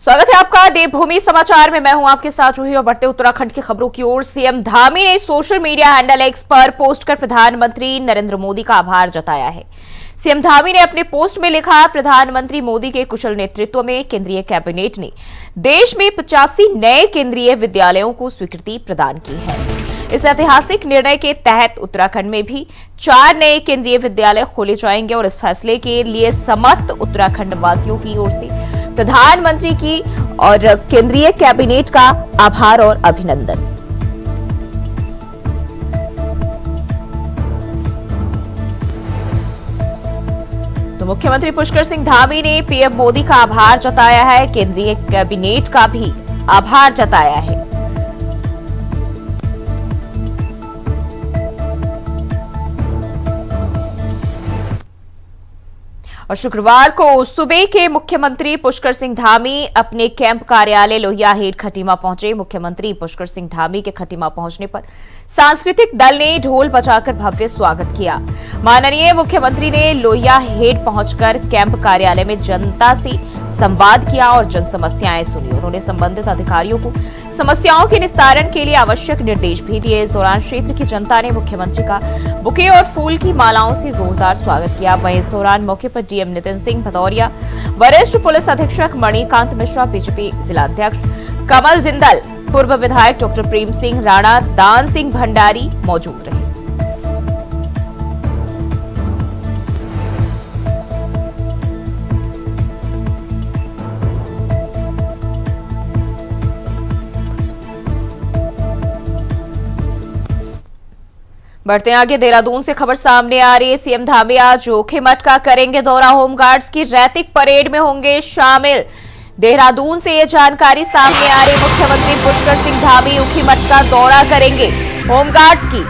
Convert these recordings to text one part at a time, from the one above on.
स्वागत है आपका देवभूमि समाचार में। मैं हूं आपके साथ जूही और बढ़ते उत्तराखंड की खबरों की ओर। सीएम धामी ने सोशल मीडिया हैंडल एक्स पर पोस्ट कर प्रधानमंत्री नरेंद्र मोदी का आभार जताया है। सीएम धामी ने अपने पोस्ट में लिखा, प्रधानमंत्री मोदी के कुशल नेतृत्व में केंद्रीय कैबिनेट ने देश में 85 नए केंद्रीय विद्यालयों को स्वीकृति प्रदान की है। इस ऐतिहासिक निर्णय के तहत उत्तराखंड में भी 4 नए केंद्रीय विद्यालय खोले जाएंगे और इस फैसले के लिए समस्त उत्तराखंड वासियों की ओर से प्रधानमंत्री की और केंद्रीय कैबिनेट का आभार और अभिनंदन। तो मुख्यमंत्री पुष्कर सिंह धामी ने पीएम मोदी का आभार जताया है, केंद्रीय कैबिनेट का भी आभार जताया है। और शुक्रवार को सुबह के मुख्यमंत्री पुष्कर सिंह धामी अपने कैंप कार्यालय लोहिया हेड खटीमा पहुंचे। मुख्यमंत्री पुष्कर सिंह धामी के खटीमा पहुंचने पर सांस्कृतिक दल ने ढोल बजाकर भव्य स्वागत किया। माननीय मुख्यमंत्री ने लोहिया हेड पहुंचकर कैंप कार्यालय में जनता से संवाद किया और जन समस्याएं सुनी। उन्होंने संबंधित अधिकारियों को समस्याओं के निस्तारण के लिए आवश्यक निर्देश भी दिए। इस दौरान क्षेत्र की जनता ने मुख्यमंत्री का बुके और फूल की मालाओं से जोरदार स्वागत किया। वहीं इस दौरान मौके पर डीएम नितिन सिंह भदौरिया, वरिष्ठ पुलिस अधीक्षक मणिकांत मिश्रा, बीजेपी जिलाध्यक्ष कमल जिंदल, पूर्व विधायक डॉक्टर प्रेम सिंह राणा, दान सिंह भंडारी मौजूद रहे। बढ़ते आगे, देहरादून से खबर सामने आ रही है। सीएम धामी आज जोखिमठ का करेंगे दौरा, होमगार्ड्स की रैतिक परेड में होंगे शामिल। देहरादून से ये जानकारी सामने आ रही है। मुख्यमंत्री पुष्कर सिंह धामी जोखिमठ का दौरा करेंगे। होमगार्ड्स की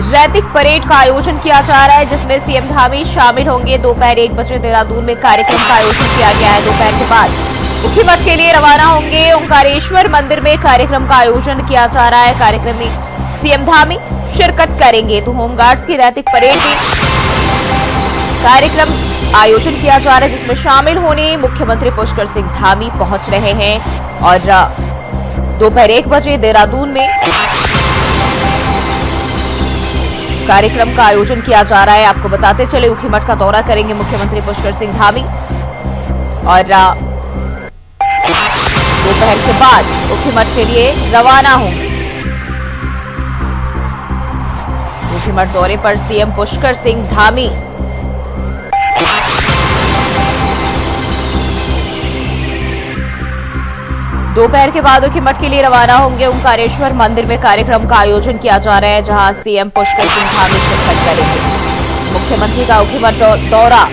रैतिक परेड का आयोजन किया जा रहा है, जिसमें सीएम धामी शामिल होंगे। दोपहर 1 बजे देहरादून में कार्यक्रम का आयोजन किया गया है। दोपहर के बाद जोखिमठ के लिए रवाना होंगे। ओंकारेश्वर मंदिर में कार्यक्रम का आयोजन किया जा रहा है। कार्यक्रम में सीएम धामी शिरकत करेंगे। तो होमगार्ड्स की रैतिक परेड में कार्यक्रम आयोजन किया जा रहा है, जिसमें शामिल होने मुख्यमंत्री पुष्कर सिंह धामी पहुंच रहे हैं। और दोपहर 1 बजे देहरादून में कार्यक्रम का आयोजन किया जा रहा है। आपको बताते चले, जोखिमठ का दौरा करेंगे मुख्यमंत्री पुष्कर सिंह धामी और दोपहर के बाद जोखिमठ के लिए रवाना होंगे। जोखिमठ दौरे पर सीएम पुष्कर सिंह धामी। दोपहर के बाद जोखिमठ के लिए रवाना होंगे। ओंकारेश्वर मंदिर में कार्यक्रम का आयोजन किया जा रहा है, जहां सीएम पुष्कर सिंह धामी शिरकत करेंगे। मुख्यमंत्री का जोखिमठ दौरा।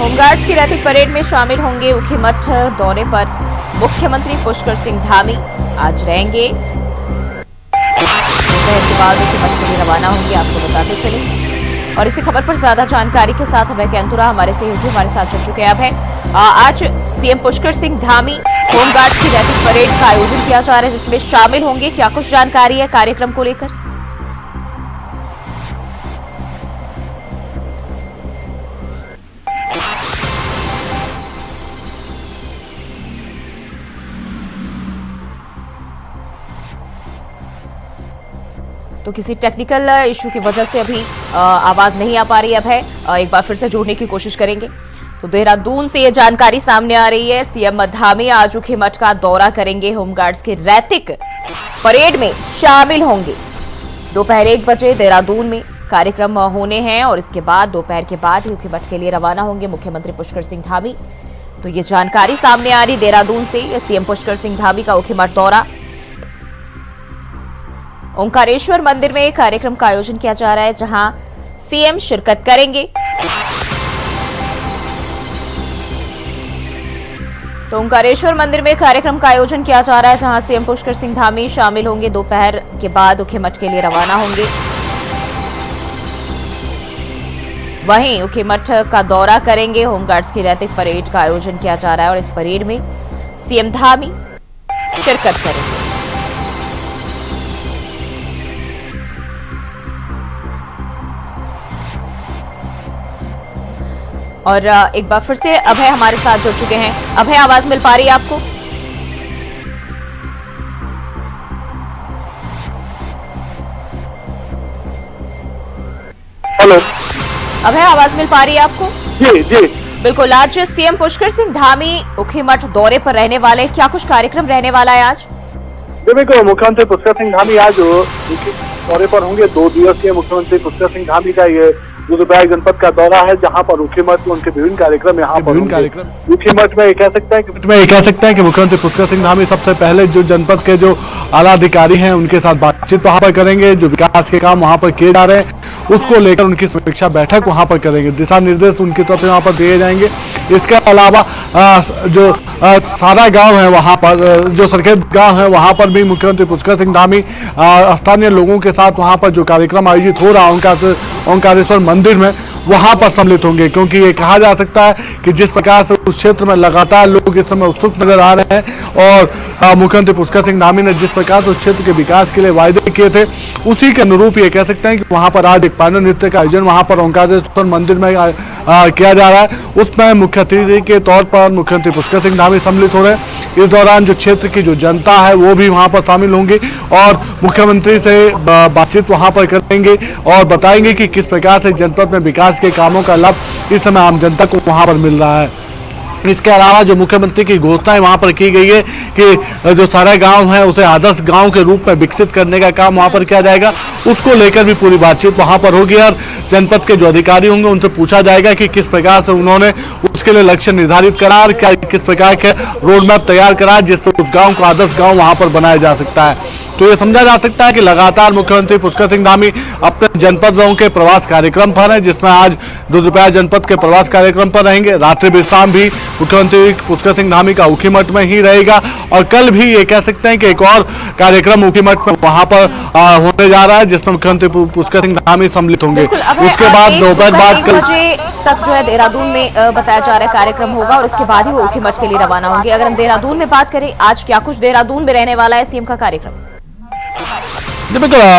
होमगार्ड्स की रैतिक परेड में शामिल होंगे। जोखिमठ दौरे पर मुख्यमंत्री पुष्कर सिंह धामी आज रहेंगे। दोपहर के बाद जोखिमठ के लिए रवाना होंगे, आपको बताते चले। और इसी खबर पर ज्यादा जानकारी के साथ हमें कैंतुरा हमारे सहयोगी हमारे साथ जुड़ चुके हैं। अब है आज सीएम पुष्कर सिंह धामी होमगार्ड्स की रैतिक परेड का आयोजन किया जा रहा है, जिसमें शामिल होंगे। क्या कुछ जानकारी है कार्यक्रम को लेकर? तो किसी टेक्निकल इशू की वजह से अभी आवाज नहीं आ पा रही। अब है एक बार फिर से जोड़ने की कोशिश करेंगे। तो देहरादून से ये जानकारी सामने आ रही है, सीएम धामी आज जोखिमठ का दौरा करेंगे। होमगार्ड्स की रैतिक परेड में शामिल होंगे। दोपहर 1 बजे देहरादून में कार्यक्रम होने हैं और इसके बाद दोपहर के बाद जोखिमठ के लिए रवाना होंगे मुख्यमंत्री पुष्कर सिंह धामी। तो ये जानकारी सामने आ रही देहरादून से, सीएम पुष्कर सिंह धामी का जोखिमठ दौरा। ओंकारेश्वर मंदिर में कार्यक्रम का आयोजन किया जा रहा है, जहां सीएम शिरकत करेंगे। तो ओंकारेश्वर मंदिर में कार्यक्रम का आयोजन किया जा रहा है, जहां सीएम पुष्कर सिंह धामी शामिल होंगे। दोपहर के बाद जोखिमठ के लिए रवाना होंगे। वहीं जोखिमठ का दौरा करेंगे। होमगार्ड्स की रैतिक परेड का आयोजन किया जा रहा है और इस परेड में सीएम धामी शिरकत करेंगे। और एक बार फिर से अभय हमारे साथ जुड़ चुके हैं। अभय, आवाज मिल पा रही है आपको? हेलो अभय, आवाज मिल पा रही है आपको? जी जी बिल्कुल। आज सीएम पुष्कर सिंह धामी ऊखीमठ दौरे पर रहने वाले, क्या कुछ कार्यक्रम रहने वाला है आज? देखो, मुख्यमंत्री पुष्कर सिंह धामी आज दौरे पर होंगे। 2 दिवसीय मुख्यमंत्री पुष्कर सिंह धामी का ये रुद्रप्रयाग जनपद का दौरा है, जहां पर ऊखीमठ में उनके विभिन्न कार्यक्रम यहाँ पर ऊखीमठ में कह सकते हैं कि मुख्यमंत्री पुष्कर सिंह धामी सबसे पहले जो जनपद के जो आला अधिकारी हैं उनके साथ बातचीत वहां पर करेंगे। जो विकास के काम वहां पर किए जा रहे हैं उसको लेकर उनकी समीक्षा बैठक वहां पर करेंगे। दिशा निर्देश उनकी तरफ से वहां पर दिए जाएंगे। इसके अलावा जो सारा गांव है वहां पर, जो सरखेत गांव है वहां पर भी मुख्यमंत्री पुष्कर सिंह धामी स्थानीय लोगों के साथ वहां पर जो कार्यक्रम आयोजित हो रहा है ओंकारेश्वर मंदिर में, वहां पर सम्मिलित होंगे। क्योंकि ये कहा जा सकता है कि जिस प्रकार से उस क्षेत्र में लगातार लोग इस समय उत्सुक नजर आ रहे हैं और मुख्यमंत्री पुष्कर सिंह धामी ने जिस प्रकार से उस क्षेत्र के विकास के लिए वायदे किए थे, उसी के अनुरूप ये कह सकते हैं कि वहां पर आज एक पांडव नृत्य का आयोजन वहां पर ओंकारेश्वर मंदिर में किया जा रहा है। उसमें मुख्य अतिथि के तौर पर मुख्यमंत्री पुष्कर सिंह धामी सम्मिलित हो रहे हैं। इस दौरान जो क्षेत्र की जो जनता है वो भी वहां पर शामिल होंगी और मुख्यमंत्री से बातचीत वहां पर करेंगे और बताएंगे कि किस प्रकार से जनपद में विकास के कामों का लाभ इस समय आम जनता को वहां पर मिल रहा है। इसके अलावा जो मुख्यमंत्री की घोषणाएं वहां पर की गई है कि जो सारा गांव है उसे आदर्श गांव के रूप में विकसित करने का काम वहां पर किया जाएगा, उसको लेकर भी पूरी बातचीत वहां पर होगी और जनपद के जो अधिकारी होंगे उनसे पूछा जाएगा कि किस प्रकार से उन्होंने उसके लिए लक्ष्य निर्धारित करा और क्या किस प्रकार के रोड मैप तैयार करा जिससे उस गाँव को आदर्श गाँव वहां पर बनाया जा सकता है। तो ये समझा जा सकता है कि लगातार मुख्यमंत्री पुष्कर सिंह धामी अपने जनपदों के प्रवास कार्यक्रम पर हैं, जिसमें आज रुद्रप्रयाग जनपद के प्रवास कार्यक्रम पर रहेंगे। रात्रि विश्राम भी मुख्यमंत्री पुष्कर सिंह धामी का ऊखीमठ में ही रहेगा और कल भी ये कह सकते हैं कि एक और कार्यक्रम ऊखीमठ में वहां पर होने जा रहा है, जिसमें मुख्यमंत्री पुष्कर सिंह धामी सम्मिलित होंगे। उसके बाद दोपहर बाद बजे तक जो है देहरादून में बताया जा रहा है कार्यक्रम होगा और इसके बाद ही वो ऊखीमठ के लिए रवाना होंगे। अगर हम देहरादून में बात करें, आज क्या कुछ देहरादून में रहने वाला है सीएम का कार्यक्रम?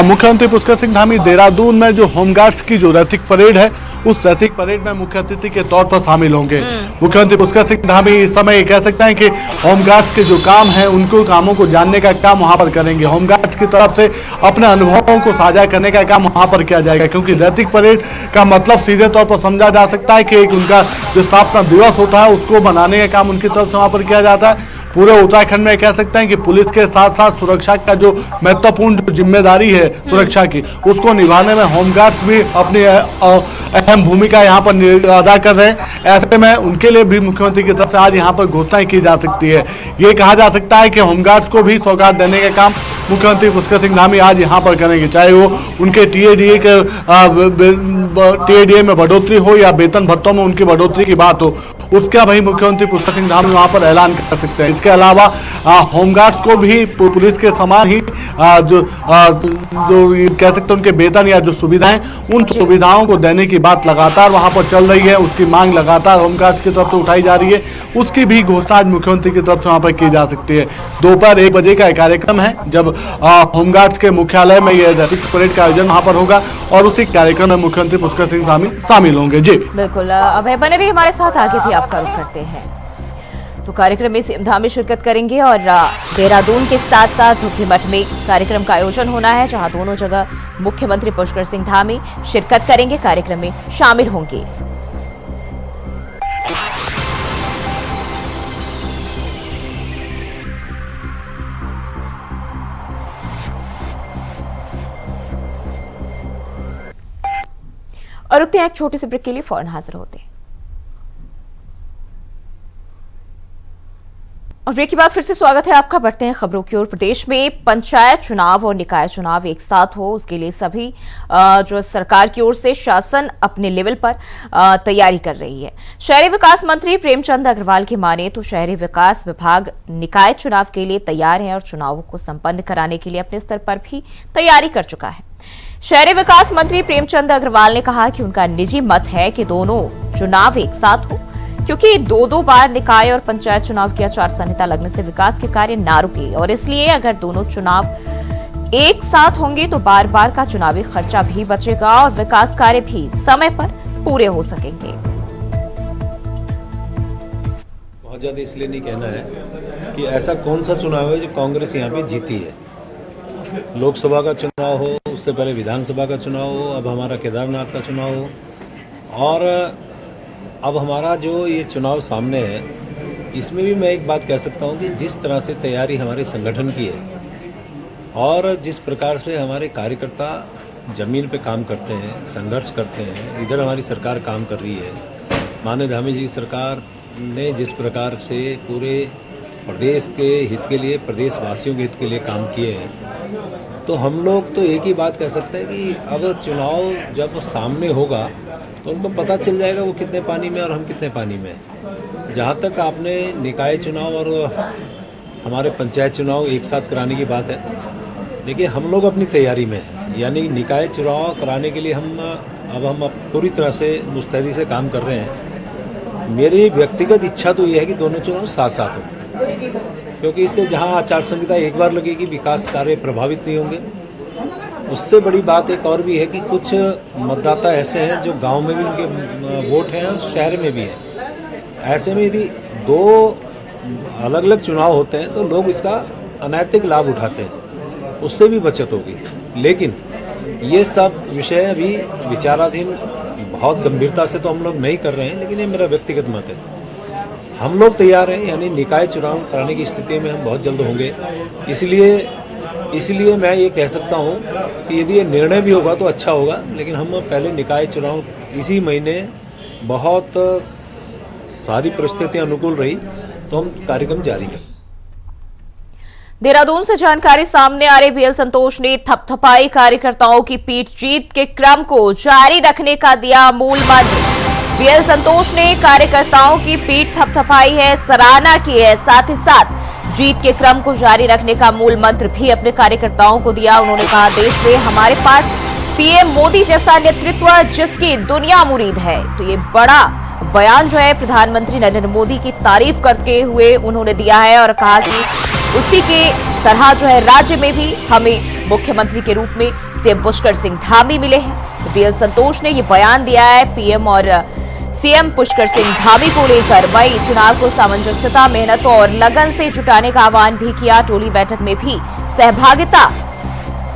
मुख्यमंत्री पुष्कर सिंह धामी देहरादून में जो होमगार्ड्स की जो रैतिक परेड है उस रैतिक परेड में मुख्य अतिथि के तौर पर शामिल होंगे। मुख्यमंत्री पुष्कर सिंह धामी इस समय कह सकते हैं कि होमगार्ड्स के जो काम है उनको कामों को जानने का काम वहां पर करेंगे। होमगार्ड्स की तरफ से अपने अनुभवों को साझा करने का काम वहां पर किया जाएगा, क्योंकि रैतिक परेड का मतलब सीधे तौर पर समझा जा सकता है कि एक उनका जो स्थापना दिवस होता है उसको मनाने का काम उनकी तरफ से वहां पर किया जाता है। पूरे उत्तराखंड में कह सकते हैं कि पुलिस के साथ साथ सुरक्षा का जो महत्वपूर्ण जिम्मेदारी है सुरक्षा की, उसको निभाने में होमगार्ड्स भी अपनी अहम भूमिका यहाँ पर अदा कर रहे हैं। ऐसे में उनके लिए भी मुख्यमंत्री की तरफ से आज यहाँ पर घोषणाएं की जा सकती है। ये कहा जा सकता है कि होमगार्ड्स को भी सौगात देने का काम मुख्यमंत्री पुष्कर सिंह धामी आज यहाँ पर करेंगे, चाहे वो उनके टीएडीए में बढ़ोतरी हो या वेतन भत्तों में उनकी बढ़ोतरी की बात हो, उसका भाई मुख्यमंत्री पुष्कर सिंह धामी वहां पर ऐलान कर सकते हैं। इसके अलावा होमगार्ड्स को भी पुलिस के समान ही जो कह सकते हैं उनके वेतन या जो सुविधाएं, उन सुविधाओं को देने की बात लगातार वहां पर चल रही है। उसकी मांग लगातार होमगार्ड्स की तरफ से उठाई जा रही है। उसकी भी घोषणा आज मुख्यमंत्री की तरफ से वहां पर की जा सकती है। दोपहर 1 बजे का कार्यक्रम है जब होमगार्ड्स के मुख्यालय में यह रैतिक परेड का आयोजन वहां पर होगा और उसी कार्यक्रम में मुख्यमंत्री पुष्कर सिंह धामी शामिल होंगे। जी बिल्कुल, अभय बने रहिए हमारे साथ, आगे भी आपका रुख करते हैं। तो कार्यक्रम में सीएम धामी शिरकत करेंगे और देहरादून के साथ साथ ऊखीमठ में कार्यक्रम का आयोजन होना है, जहां दोनों जगह मुख्यमंत्री पुष्कर सिंह धामी शिरकत करेंगे, कार्यक्रम में शामिल होंगे। और रुकते हैं एक छोटे से ब्रेक के लिए, फौरन हाजिर होते हैं। और ब्रेक के बाद फिर से स्वागत है आपका। बढ़ते हैं खबरों की ओर। प्रदेश में पंचायत चुनाव और निकाय चुनाव एक साथ हो, उसके लिए सभी जो सरकार की ओर से शासन अपने लेवल पर तैयारी कर रही है। शहरी विकास मंत्री प्रेमचंद अग्रवाल की माने तो शहरी विकास विभाग निकाय चुनाव के लिए तैयार है और चुनावों को संपन्न कराने के लिए अपने स्तर पर भी तैयारी कर चुका है। शहरी विकास मंत्री प्रेमचंद अग्रवाल ने कहा कि उनका निजी मत है कि दोनों चुनाव एक साथ हो, क्योंकि 2-2 बार निकाय और पंचायत चुनाव की आचार संहिता लगने से विकास के कार्य ना रुके और इसलिए अगर दोनों चुनाव एक साथ होंगे तो बार बार का चुनावी खर्चा भी बचेगा और विकास कार्य भी समय पर पूरे हो सकेंगे। ज़्यादा इसलिए नहीं कहना है कि ऐसा कौन सा चुनाव है जो कांग्रेस यहाँ पे जीती है। लोकसभा का चुनाव हो, उससे पहले विधानसभा का चुनाव हो, अब हमारा केदारनाथ का चुनाव हो, और अब हमारा जो ये चुनाव सामने है, इसमें भी मैं एक बात कह सकता हूँ कि जिस तरह से तैयारी हमारे संगठन की है और जिस प्रकार से हमारे कार्यकर्ता ज़मीन पे काम करते हैं, संघर्ष करते हैं, इधर हमारी सरकार काम कर रही है। माननीय धामी जी सरकार ने जिस प्रकार से पूरे प्रदेश के हित के लिए, प्रदेशवासियों के हित के लिए काम किए हैं, तो हम लोग तो एक ही बात कह सकते हैं कि अब चुनाव जब सामने होगा तो उनको पता चल जाएगा वो कितने पानी में और हम कितने पानी में। जहाँ तक आपने निकाय चुनाव और हमारे पंचायत चुनाव एक साथ कराने की बात है, देखिए हम लोग अपनी तैयारी में हैं, यानी निकाय चुनाव कराने के लिए हम पूरी तरह से मुस्तैदी से काम कर रहे हैं। मेरी व्यक्तिगत इच्छा तो ये है कि दोनों चुनाव साथ साथ हों, क्योंकि इससे जहां आचार संहिता एक बार लगेगी, विकास कार्य प्रभावित नहीं होंगे। उससे बड़ी बात एक और भी है कि कुछ मतदाता ऐसे हैं जो गांव में भी उनके वोट हैं और शहर में भी हैं। ऐसे में यदि दो अलग अलग चुनाव होते हैं तो लोग इसका अनैतिक लाभ उठाते हैं, उससे भी बचत होगी। लेकिन ये सब विषय अभी विचाराधीन, बहुत गंभीरता से तो हम लोग नहीं कर रहे हैं, लेकिन ये मेरा व्यक्तिगत मत है। हम लोग तैयार हैं, यानी निकाय चुनाव कराने की स्थिति में हम बहुत जल्द होंगे। इसलिए मैं ये कह सकता हूँ कि यदि ये निर्णय भी होगा तो अच्छा होगा, लेकिन हम पहले निकाय चुनाव इसी महीने, बहुत सारी परिस्थितियाँ अनुकूल रही तो हम कार्यक्रम जारी करें। देहरादून से जानकारी सामने आ रही, बीएल संतोष ने थपथपाई कार्यकर्ताओं की पीठ, जीत के क्रम को जारी रखने का दिया मूल मंत्र। बीएल संतोष ने कार्यकर्ताओं की पीठ थपथपाई है, सराहना की है, साथ ही साथ जीत के क्रम को जारी रखने का मूल मंत्र भी अपने कार्यकर्ताओं को दिया। उन्होंने कहा, देश में हमारे पास पीएम मोदी जैसा नेतृत्व जिसकी दुनिया मुरीद है। तो ये बड़ा बयान जो है प्रधानमंत्री नरेंद्र मोदी की तारीफ करते हुए उन्होंने दिया है और कहा कि उसी के तरह जो है राज्य में भी हमें मुख्यमंत्री के रूप में सीएम पुष्कर सिंह धामी मिले हैं। बीएल संतोष ने ये बयान दिया है पीएम और सीएम पुष्कर सिंह धामी को लेकर। वहीं चुनाव को सामंजस्यता, मेहनत और लगन से जुटाने का आह्वान भी किया। टोली बैठक में भी सहभागिता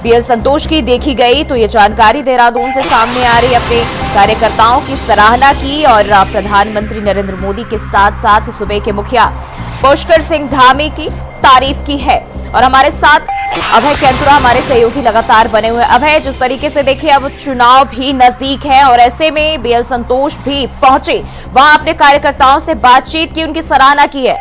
बीएल संतोष की देखी गई। तो ये जानकारी देहरादून से सामने आ रही, अपने कार्यकर्ताओं की सराहना की और प्रधानमंत्री नरेंद्र मोदी के साथ साथ सूबे के मुखिया पुष्कर सिंह धामी की तारीफ की है। और हमारे साथ अभय कैंतुरा हमारे सहयोगी लगातार बने हुए। अभय, जिस तरीके से देखिए अब चुनाव भी नजदीक है और ऐसे में बीएल संतोष भी पहुंचे, वहां अपने कार्यकर्ताओं से बातचीत की, उनकी सराहना की है।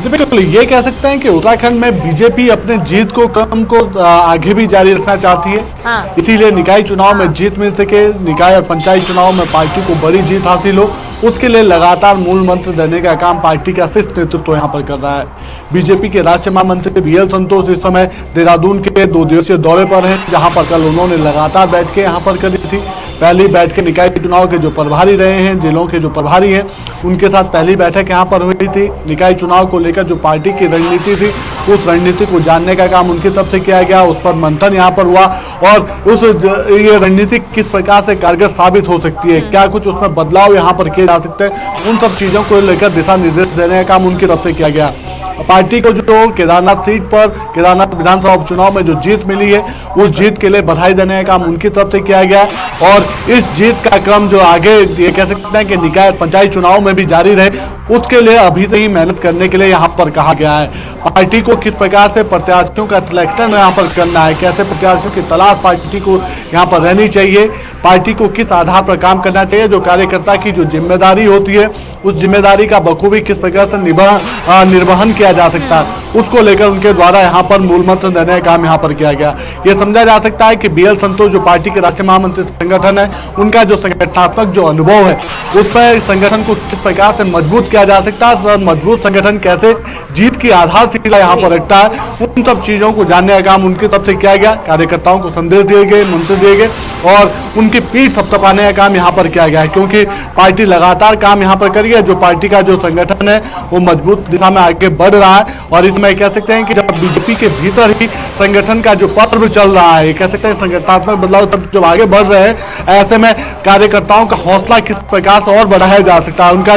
बिल्कुल, ये कह सकते हैं कि उत्तराखंड में बीजेपी अपने जीत को क्रम को आगे भी जारी रखना चाहती है। हाँ। इसीलिए निकाय चुनाव में जीत मिल सके, निकाय और पंचायत चुनाव में पार्टी को बड़ी जीत हासिल हो, उसके लिए लगातार मूल मंत्र देने का काम पार्टी का शीर्ष नेतृत्व यहाँ पर कर रहा है। बीजेपी के राष्ट्रीय महामंत्री बीएल संतोष इस समय देहरादून के 2 दिवसीय दौरे पर हैं, जहां पर कल उन्होंने लगातार बैठकें यहाँ पर करी थी। पहली बैठक निकाय चुनाव के जो प्रभारी रहे हैं, जिलों के जो प्रभारी हैं, उनके साथ पहली बैठक यहाँ पर हुई थी। निकाय चुनाव को लेकर जो पार्टी की रणनीति थी, उस रणनीति को जानने का काम उनकी तरफ से किया गया, उस पर मंथन यहाँ पर हुआ और ये रणनीति किस प्रकार से कारगर साबित हो सकती है, क्या कुछ उसमें बदलाव यहाँ पर किए जा सकते हैं, उन सब चीजों को लेकर दिशा निर्देश देने का काम उनकी तरफ से किया गया। पार्टी को जो केदारनाथ सीट पर, केदारनाथ विधानसभा उपचुनाव में जो जीत मिली है, उस जीत के लिए बधाई देने का काम उनकी तरफ से किया गया और इस जीत का क्रम जो आगे ये कह सकते हैं कि निकाय पंचायत चुनाव में भी जारी रहे, उसके लिए अभी से ही मेहनत करने के लिए यहाँ पर कहा गया है। पार्टी को किस प्रकार से प्रत्याशियों का सिलेक्शन यहाँ पर करना है, कैसे प्रत्याशियों की तलाश पार्टी को यहाँ पर रहनी चाहिए, पार्टी को किस आधार पर काम करना चाहिए, जो कार्यकर्ता की जो जिम्मेदारी होती है, उस जिम्मेदारी का बखूबी किस प्रकार से निर्वहन किया जा सकता है, उसको लेकर उनके द्वारा यहाँ पर मूल मंत्र देने का काम यहाँ पर किया गया। ये समझा जा सकता है कि बीएल संतोष जो पार्टी के राष्ट्रीय महामंत्री संगठन है, उनका जो संगठनात्मक जो अनुभव है, उस पर संगठन को किस प्रकार से मजबूत किया जा सकता है, मजबूत संगठन कैसे जीत की आधारशिला यहाँ पर रखता है, उन सब चीजों को जानने का काम उनकी तरफ से किया गया। कार्यकर्ताओं को संदेश दिए गए, मंत्र दिए गए और उनकी पीठ थपथपाने का काम यहाँ पर किया गया है, क्योंकि पार्टी लगातार काम यहाँ पर करी है। जो पार्टी का जो संगठन है वो मजबूत दिशा में आगे बढ़ रहा है और इसमें समय कह सकते हैं कि जब बीजेपी के भीतर ही संगठन का जो पर्व चल रहा है, कह सकते हैं संगठनात्मक बदलाव जब आगे बढ़ रहे हैं, ऐसे में कार्यकर्ताओं का हौसला किस प्रकार से और बढ़ाया जा सकता है, उनका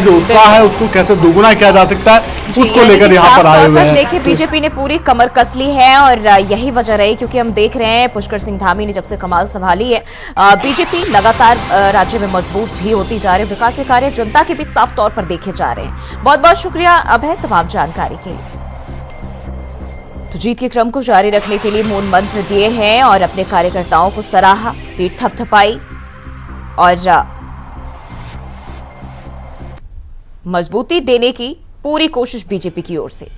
जो उत्साह है उसको कैसे दोगुना किया जा सकता है, उसको लेकर यहाँ पर आए हुए हैं। देखिए बीजेपी ने पूरी कमर कस ली है और यही वजह रही, क्योंकि हम देख रहे हैं पुष्कर सिंह धामी ने जब से कमान संभाली है, बीजेपी लगातार राज्य में मजबूत भी होती जा रही है। विकास के कार्य जनता के बीच साफ तौर पर देखे जा रहे हैं। बहुत बहुत शुक्रिया अभय तमाम जानकारी के लिए। तो जीत के क्रम को जारी रखने के लिए मूल मंत्र दिए हैं और अपने कार्यकर्ताओं को सराहा, पीठ थपथपाई और मजबूती देने की पूरी कोशिश बीजेपी की ओर से।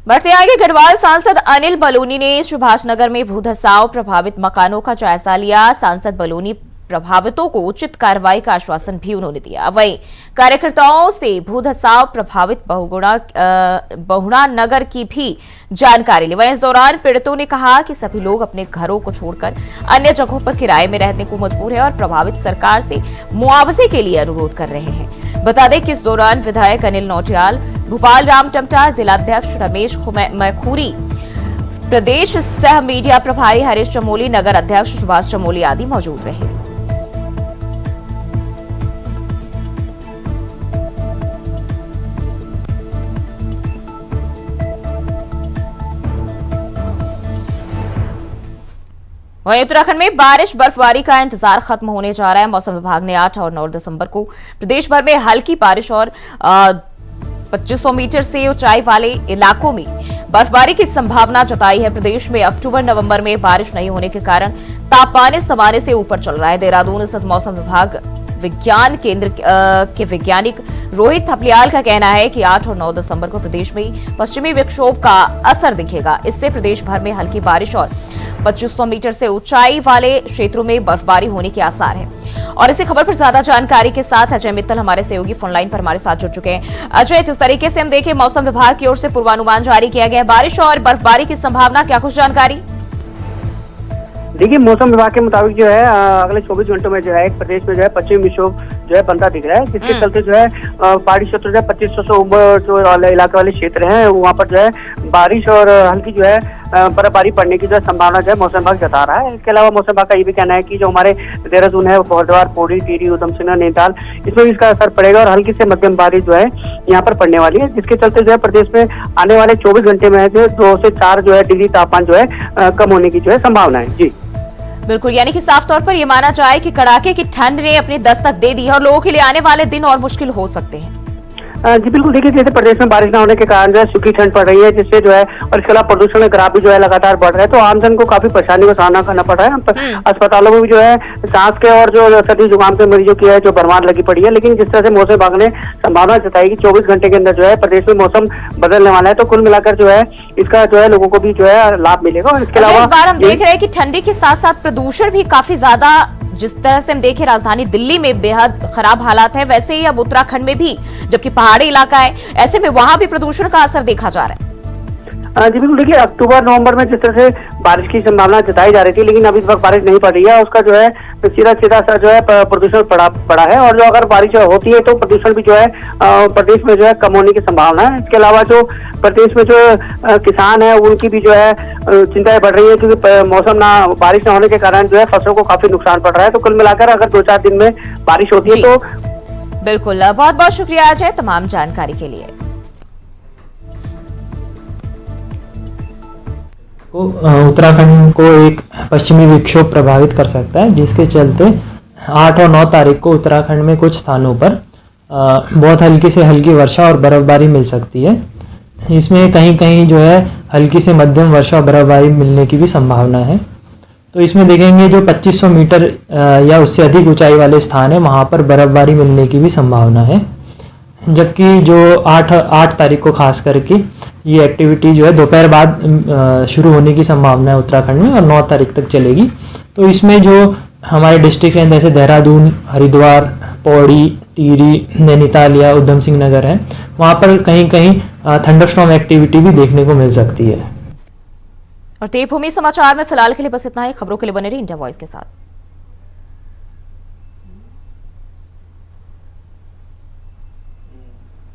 बढ़ते आगे, गढ़वाल सांसद अनिल बलूनी ने सुभाष नगर में भूधसाव प्रभावित मकानों का जायजा लिया। सांसद बलूनी प्रभावितों को उचित कार्रवाई का आश्वासन भी उन्होंने दिया। वहीं कार्यकर्ताओं से भूधसाव प्रभावित बहुणा नगर की भी जानकारी ली। वहीं इस दौरान पीड़ितों ने कहा कि सभी लोग अपने घरों को छोड़कर अन्य जगहों पर किराए में रहने को मजबूर है और प्रभावित सरकार से मुआवजे के लिए अनुरोध कर रहे हैं। बता दें कि इस दौरान विधायक अनिल नौटियाल, भूपाल राम टमटा, जिलाध्यक्ष रमेश मैखूरी, प्रदेश सह मीडिया प्रभारी हरीश चमोली, नगर अध्यक्ष सुभाष चमोली आदि मौजूद रहे। वहीं उत्तराखंड में बारिश बर्फबारी का इंतजार खत्म होने जा रहा है। मौसम विभाग ने 8 और 9 दिसंबर को प्रदेश भर में हल्की बारिश और 2500 मीटर से ऊंचाई वाले इलाकों में बर्फबारी की संभावना जताई है। प्रदेश में अक्टूबर नवंबर में बारिश नहीं होने के कारण तापमान सामान्य से ऊपर चल रहा है। देहरादून स्थित मौसम विभाग विज्ञान केंद्र के वैज्ञानिक रोहित थपलियाल का कहना है कि 8 और 9 दिसंबर को प्रदेश में पश्चिमी विक्षोभ का असर दिखेगा। इससे प्रदेश भर में हल्की बारिश और 2500 मीटर से ऊंचाई वाले क्षेत्रों में बर्फबारी होने के आसार हैं। और इसी खबर पर ज्यादा जानकारी के साथ अजय मित्तल हमारे सहयोगी फोनलाइन पर हमारे साथ जुड़ चुके हैं। अजय, जिस तरीके से हम देखें मौसम विभाग की ओर से पूर्वानुमान जारी किया गया है, बारिश और बर्फबारी की संभावना, क्या कुछ जानकारी? देखिए, मौसम विभाग के मुताबिक जो है अगले 24 घंटों में जो है प्रदेश में जो है पश्चिमी विक्षोभ जो है बनता दिख रहा है, जिसके चलते जो है पहाड़ी क्षेत्र जो है 2500 से ऊपर जो इलाके वाले क्षेत्र हैं वहाँ पर जो है बारिश और हल्की जो है बर्फबारी पड़ने की जो संभावना जो है मौसम विभाग जता रहा है। इसके अलावा मौसम विभाग का ये भी कहना है कि जो हमारे देहरादून है, हरिद्वार, पौड़ी, टिहरी, उधमसिंह, नैनीताल, इसमें भी इसका असर पड़ेगा और हल्की से मध्यम बारिश जो है यहाँ पर पड़ने वाली है, जिसके चलते जो है प्रदेश में आने वाले 24 घंटे में जो 2 से 4 जो है डिग्री तापमान जो है कम होने की जो है संभावना है। जी बिल्कुल, यानी कि साफ तौर पर यह माना जाए कि कड़ाके की ठंड ने अपनी दस्तक दे दी है और लोगों के लिए आने वाले दिन और मुश्किल हो सकते हैं। जी बिल्कुल, देखिए जैसे प्रदेश में बारिश न होने के कारण जो है सूखी ठंड पड़ रही है, जिससे जो है और इसके अलावा प्रदूषण का ग्राफ भी जो है लगातार बढ़ रहा है, तो आमजन को काफी परेशानी का सामना करना पड़ रहा है। अस्पतालों में भी जो है सांस के और जो सर्दी जुकाम के मरीजों की है जो भरमार लगी पड़ी है। लेकिन जिस तरह से मौसम विभाग ने संभावना जताई कि 24 घंटे के अंदर जो है प्रदेश में मौसम बदलने वाला है, तो कुल मिलाकर जो है इसका जो है लोगों को भी जो है लाभ मिलेगा। और इसके अलावा इस बार हम देख रहे हैं कि ठंडी के साथ साथ प्रदूषण भी काफी ज्यादा, जिस तरह से हम देखें राजधानी दिल्ली में बेहद खराब हालात है, वैसे ही अब उत्तराखंड में भी, जबकि पहाड़ी इलाका है, ऐसे में वहां भी प्रदूषण का असर देखा जा रहा है। जी बिल्कुल, देखिए अक्टूबर नवंबर में जिस तरह से बारिश की संभावना जताई जा रही थी, लेकिन अभी इस वक्त बारिश नहीं पड़ रही है, उसका जो है सीधा सा जो है प्रदूषण पड़ा है। और जो अगर बारिश होती है तो प्रदूषण भी जो है प्रदेश में जो है कम होने की संभावना है। इसके अलावा जो प्रदेश में जो किसान है उनकी भी जो है चिंताएं बढ़ रही है, क्योंकि मौसम बारिश न होने के कारण जो है फसलों को काफी नुकसान पड़ रहा है। तो कुल मिलाकर अगर 2-4 दिन में बारिश होती है तो बिल्कुल। बहुत बहुत शुक्रिया अजय तमाम जानकारी के लिए। उत्तराखंड को एक पश्चिमी विक्षोभ प्रभावित कर सकता है, जिसके चलते 8 और 9 तारीख को उत्तराखंड में कुछ स्थानों पर बहुत हल्की से हल्की वर्षा और बर्फबारी मिल सकती है। इसमें कहीं कहीं जो है हल्की से मध्यम वर्षा और बर्फबारी मिलने की भी संभावना है। तो इसमें देखेंगे जो 2500 मीटर या उससे अधिक ऊंचाई वाले स्थान है वहाँ पर बर्फबारी मिलने की भी संभावना है, जबकि जो 8 तारीख को खास करके ये एक्टिविटी जो है दोपहर बाद शुरू होने की संभावना है उत्तराखंड में और 9 तारीख तक चलेगी। तो इसमें जो हमारे डिस्ट्रिक्ट हैं जैसे देहरादून, हरिद्वार, पौड़ी, टिहरी, नैनीताल या उधमसिंह नगर है, वहाँ पर कहीं कहीं थंडरस्टॉर्म एक्टिविटी भी देखने को मिल सकती है। और देवभूमि समाचार में फिलहाल के लिए बस इतना ही। खबरों के लिए बने रहिए इंडिया वॉइस के साथ।